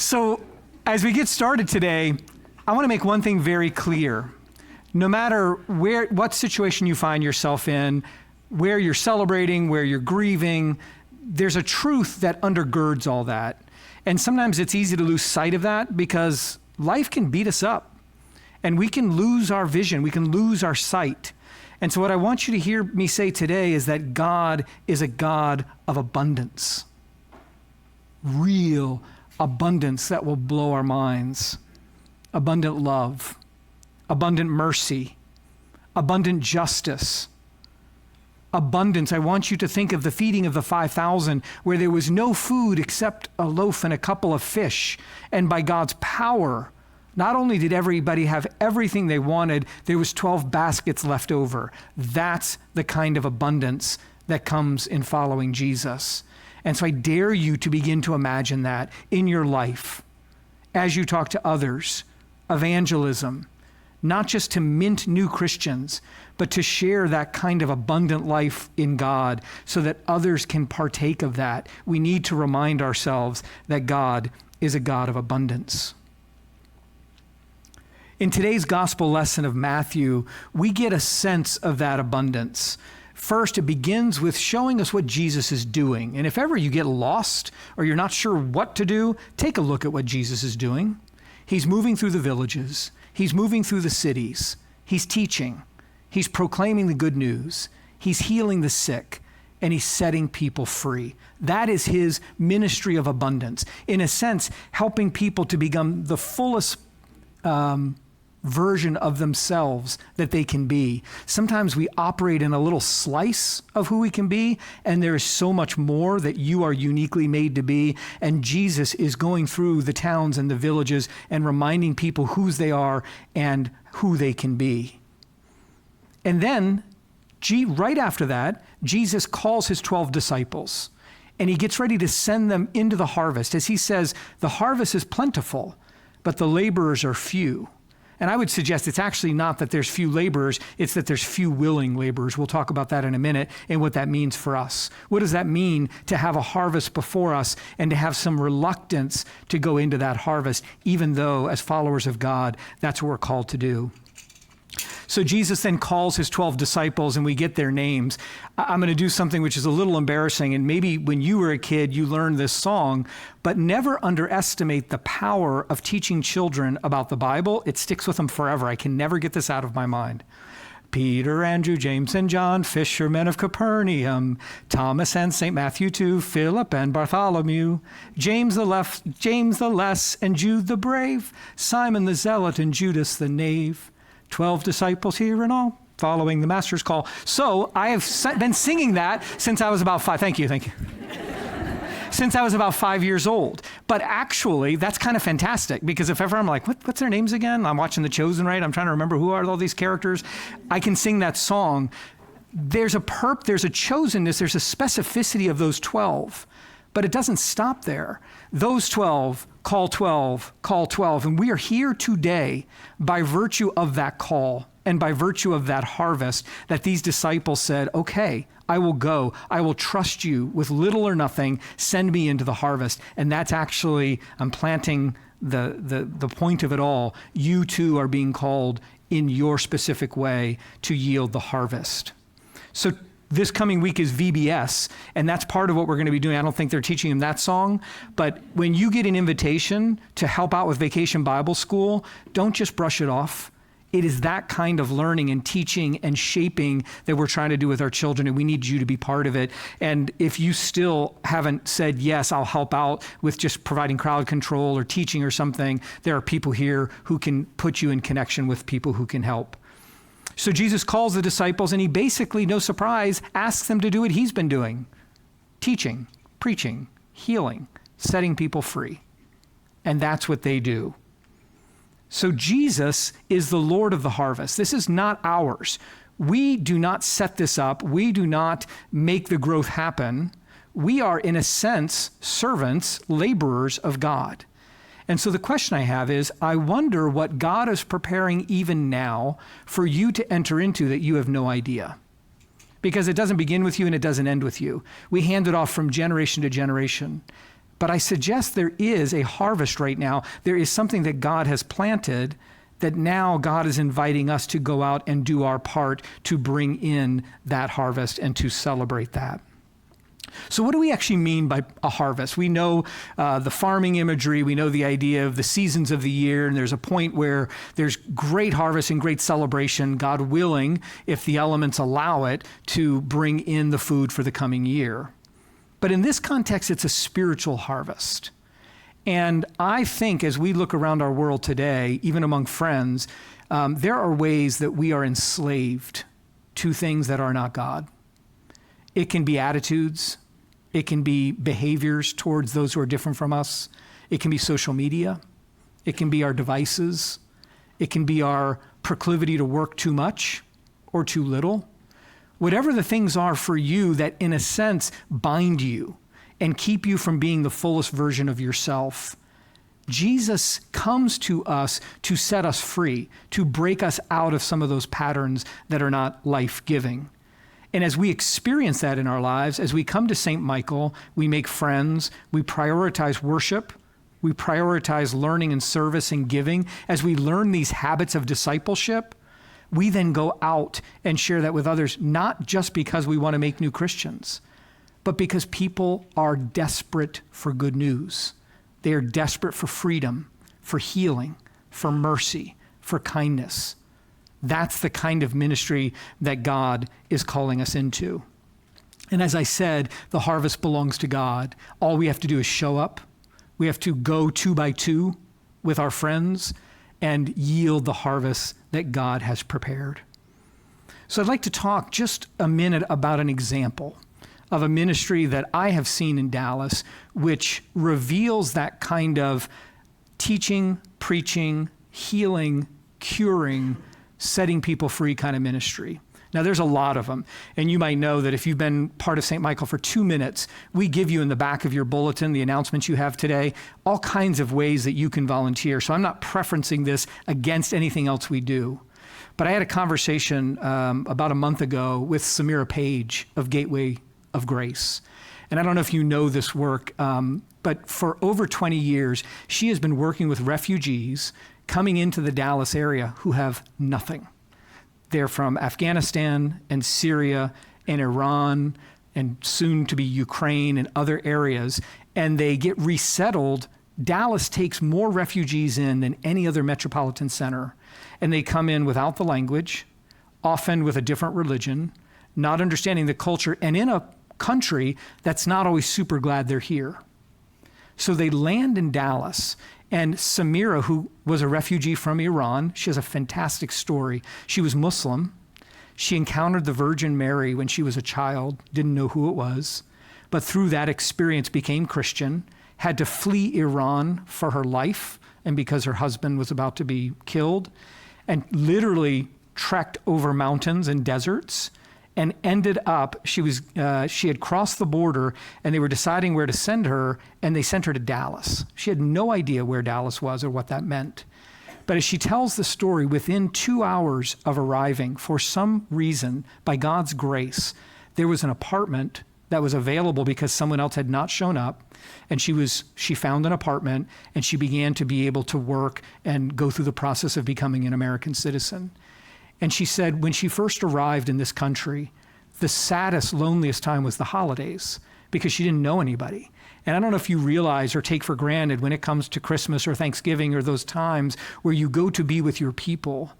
So as we get started today, I want to make one thing very clear. No matter what situation you find yourself in, where you're celebrating, where you're grieving, there's a truth that undergirds all that. And sometimes it's easy to lose sight of that because life can beat us up and we can lose our vision, we can lose our sight. And so what I want you to hear me say today is that God is a God of abundance. Real abundance that will blow our minds. Abundant love, abundant mercy, abundant justice, abundance. I want you to think of the feeding of the 5,000 where there was no food except a loaf and a couple of fish. And by God's power, not only did everybody have everything they wanted, there was 12 baskets left over. That's the kind of abundance that comes in following Jesus. And so I dare you to begin to imagine that in your life as you talk to others. Evangelism, not just to mint new Christians, but to share that kind of abundant life in God so that others can partake of that. We need to remind ourselves that God is a God of abundance. In today's gospel lesson of Matthew, we get a sense of that abundance. First, it begins with showing us what Jesus is doing. And if ever you get lost or you're not sure what to do, take a look at what Jesus is doing. He's moving through the villages. He's moving through the cities. He's teaching. He's proclaiming the good news. He's healing the sick, and he's setting people free. That is his ministry of abundance. In a sense, helping people to become the fullest version of themselves that they can be. Sometimes we operate in a little slice of who we can be, and there is so much more that you are uniquely made to be. And Jesus is going through the towns and the villages and reminding people whose they are and who they can be. And then, right after that, Jesus calls his 12 disciples, and he gets ready to send them into the harvest. As he says, the harvest is plentiful, but the laborers are few. And I would suggest it's actually not that there's few laborers, it's that there's few willing laborers. We'll talk about that in a minute and what that means for us. What does that mean to have a harvest before us and to have some reluctance to go into that harvest, even though as followers of God, that's what we're called to do. So Jesus then calls his 12 disciples and we get their names. I'm going to do something which is a little embarrassing, and maybe when you were a kid, you learned this song, but never underestimate the power of teaching children about the Bible. It sticks with them forever. I can never get this out of my mind. Peter, Andrew, James, and John, fishermen of Capernaum, Thomas and St. Matthew too, Philip and Bartholomew, James the less, and Jude the brave, Simon the zealot, and Judas the knave. 12 disciples here in all, following the master's call. So I have been singing that since I was about 5. Thank you. Since I was about 5 years old. But actually, that's kind of fantastic because if ever I'm like, what's their names again? I'm watching The Chosen, right? I'm trying to remember who are all these characters. I can sing that song. There's a chosenness, there's a specificity of those 12. But it doesn't stop there. Those 12 call 12, call 12. And we are here today by virtue of that call and by virtue of that harvest that these disciples said, okay, I will go. I will trust you with little or nothing. Send me into the harvest. And that's actually, I'm planting the point of it all. You too are being called in your specific way to yield the harvest. So this coming week is VBS, and that's part of what we're going to be doing. I don't think they're teaching them that song, but when you get an invitation to help out with Vacation Bible School, don't just brush it off. It is that kind of learning and teaching and shaping that we're trying to do with our children, and we need you to be part of it. And if you still haven't said, yes, I'll help out with just providing crowd control or teaching or something, there are people here who can put you in connection with people who can help. So Jesus calls the disciples and he basically, no surprise, asks them to do what he's been doing. Teaching, preaching, healing, setting people free. And that's what they do. So Jesus is the Lord of the harvest. This is not ours. We do not set this up. We do not make the growth happen. We are, in a sense, servants, laborers of God. And so the question I have is, I wonder what God is preparing even now for you to enter into that you have no idea. Because it doesn't begin with you and it doesn't end with you. We hand it off from generation to generation. But I suggest there is a harvest right now. There is something that God has planted that now God is inviting us to go out and do our part to bring in that harvest and to celebrate that. So what do we actually mean by a harvest? We know the farming imagery. We know the idea of the seasons of the year, and there's a point where there's great harvest and great celebration, God willing, if the elements allow it, to bring in the food for the coming year. But in this context, it's a spiritual harvest. And I think as we look around our world today, even among friends, there are ways that we are enslaved to things that are not God. It can be attitudes. It can be behaviors towards those who are different from us. It can be social media. It can be our devices. It can be our proclivity to work too much or too little. Whatever the things are for you that, in a sense, bind you and keep you from being the fullest version of yourself, Jesus comes to us to set us free, to break us out of some of those patterns that are not life-giving. And as we experience that in our lives, as we come to St. Michael, we make friends, we prioritize worship, we prioritize learning and service and giving. As we learn these habits of discipleship, we then go out and share that with others, not just because we want to make new Christians, but because people are desperate for good news. They are desperate for freedom, for healing, for mercy, for kindness. That's the kind of ministry that God is calling us into. And as I said, the harvest belongs to God. All we have to do is show up. We have to go 2 by 2 with our friends and yield the harvest that God has prepared. So I'd like to talk just a minute about an example of a ministry that I have seen in Dallas, which reveals that kind of teaching, preaching, healing, curing, setting people free kind of ministry. Now, there's a lot of them. And you might know that if you've been part of St. Michael for 2 minutes, we give you in the back of your bulletin, the announcements you have today, all kinds of ways that you can volunteer. So I'm not preferencing this against anything else we do. But I had a conversation about a month ago with Samira Page of Gateway of Grace. And I don't know if you know this work, but for over 20 years, she has been working with refugees coming into the Dallas area who have nothing. They're from Afghanistan and Syria and Iran and soon to be Ukraine and other areas, and they get resettled. Dallas takes more refugees in than any other metropolitan center, and they come in without the language, often with a different religion, not understanding the culture, and in a country that's not always super glad they're here. So they land in Dallas. And Samira, who was a refugee from Iran, she has a fantastic story. She was Muslim. She encountered the Virgin Mary when she was a child, didn't know who it was, but through that experience became Christian, had to flee Iran for her life and because her husband was about to be killed, and literally trekked over mountains and deserts, and ended up, she had crossed the border and they were deciding where to send her, and they sent her to Dallas. She had no idea where Dallas was or what that meant. But as she tells the story, within 2 hours of arriving, for some reason, by God's grace, there was an apartment that was available because someone else had not shown up. And she found an apartment, and she began to be able to work and go through the process of becoming an American citizen. And she said when she first arrived in this country, the saddest, loneliest time was the holidays because she didn't know anybody. And I don't know if you realize or take for granted when it comes to Christmas or Thanksgiving or those times where you go to be with your people.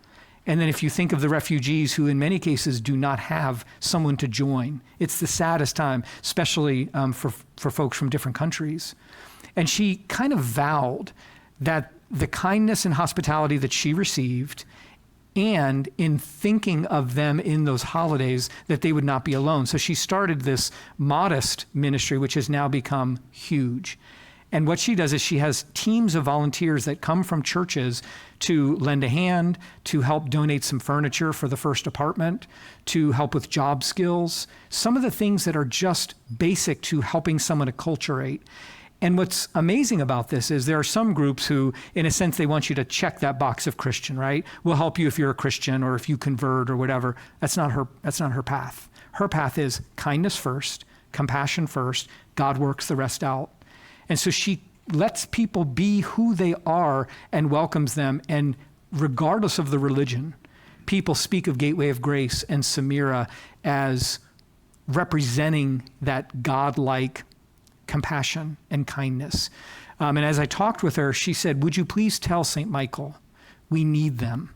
And then if you think of the refugees who in many cases do not have someone to join, it's the saddest time, especially for folks from different countries. And she kind of vowed that the kindness and hospitality that she received, and in thinking of them in those holidays, that they would not be alone. So she started this modest ministry, which has now become huge. And what she does is she has teams of volunteers that come from churches to lend a hand, to help donate some furniture for the first apartment, to help with job skills, some of the things that are just basic to helping someone acculturate. And what's amazing about this is there are some groups who, in a sense, they want you to check that box of Christian, right? We'll help you if you're a Christian or if you convert or whatever. That's not her path. Her path is kindness first, compassion first, God works the rest out. And so she lets people be who they are and welcomes them. And regardless of the religion, people speak of Gateway of Grace and Samira as representing that God-like compassion and kindness. And as I talked with her, she said, would you please tell St. Michael, we need them.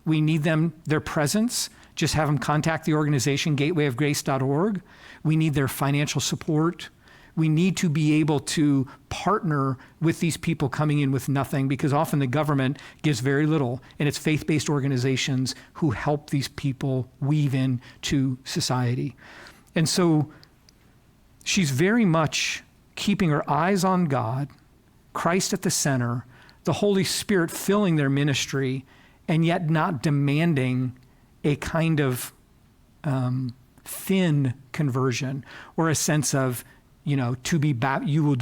We need them, their presence. Just have them contact the organization, gatewayofgrace.org. We need their financial support. We need to be able to partner with these people coming in with nothing, because often the government gives very little, and it's faith-based organizations who help these people weave into society. And so she's very much keeping her eyes on God, Christ at the center, the Holy Spirit filling their ministry, and yet not demanding a kind of thin conversion or a sense of, to be you will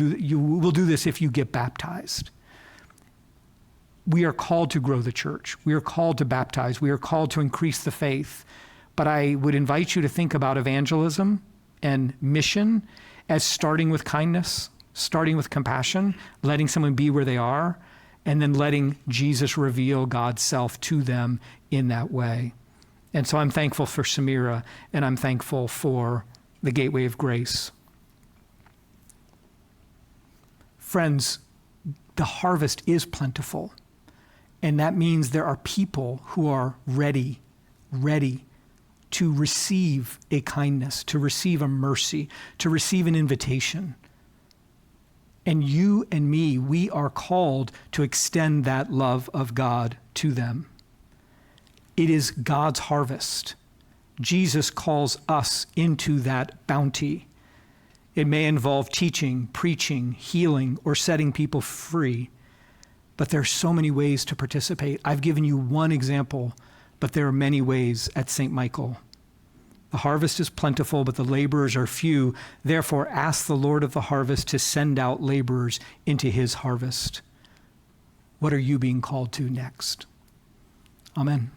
do this if you get baptized. We are called to grow the church. We are called to baptize. We are called to increase the faith. But I would invite you to think about evangelism and mission as starting with kindness, starting with compassion, letting someone be where they are, and then letting Jesus reveal God's self to them in that way. And so I'm thankful for Samira, and I'm thankful for the Gateway of Grace. Friends, the harvest is plentiful, and that means there are people who are ready to receive a kindness, to receive a mercy, to receive an invitation. And you and me, we are called to extend that love of God to them. It is God's harvest. Jesus calls us into that bounty. It may involve teaching, preaching, healing, or setting people free. But there are so many ways to participate. I've given you one example, but there are many ways at St. Michael. The harvest is plentiful, but the laborers are few. Therefore, ask the Lord of the harvest to send out laborers into his harvest. What are you being called to next? Amen.